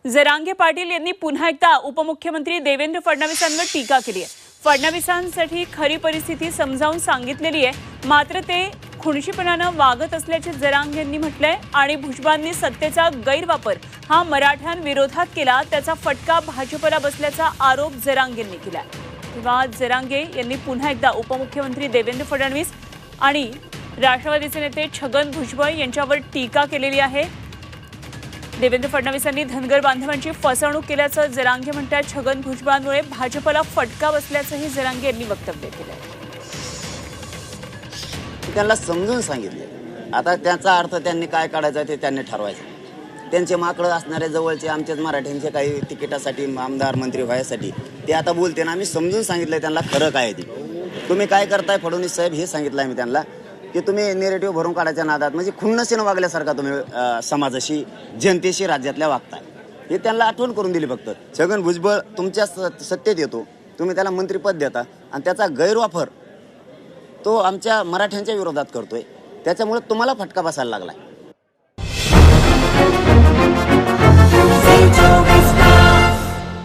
जरांगे पाटील यांनी पुन्हा एकदा उपमुख्यमंत्री देवेंद्र फडणवीसांवर टीका केली आहे। फडणवीसांसाठी खरी परिस्थिती समजावून सांगितलेली आहे, मात्र ते खुणशीपणानं वागत असल्याचे जरांगे यांनी म्हटलंय आणि भुजबळांनी सत्तेचा गैरवापर हा मराठ्यांविरोधात केला, त्याचा फटका भाजपला बसल्याचा आरोप जरांगे यांनी केला। तेव्हा जरांगे यांनी पुन्हा एकदा उपमुख्यमंत्री देवेंद्र फडणवीस आणि राष्ट्रवादीचे नेते छगन भुजबळ यांच्यावर टीका केलेली आहे। देवेंद्र फडणवीसांनी धनगर बांधवांची फसवणूक केल्याचं जरांगे म्हणतात। छगन भुजबळांमुळे भाजपला फटका बसल्याचंही जरांगे यांनी वक्तव्य केलं। त्यांना समजून सांगितले, आता त्याचा अर्थ त्यांनी काय काढायचा ते त्यांनी ठरवायचं। त्यांचे माकडं असणारे जवळचे आमच्याच मराठ्यांचे काही तिकिटासाठी आमदार मंत्री व्हायसाठी ते आता बोलते ना, आम्ही समजून सांगितलंय त्यांना खरं काय ते। तुम्ही काय करताय फडणवीस साहेब हे सांगितलं आम्ही त्यांना की तुम्ही नेरेटिव्ह भरून काढायच्या नादात म्हणजे खुन्नसीनं वागल्यासारखा तुम्ही समाजाशी जनतेशी राज्यातल्या वागताय हे त्यांना आठवण करून दिली। फक्त छगन भुजबळ तुमच्या सत्तेत येतो, तुम्ही त्याला मंत्रिपद देता आणि त्याचा गैरवापर तो आमच्या मराठ्यांच्या विरोधात करतोय, त्याच्यामुळे तुम्हाला फटका बसायला लागलाय।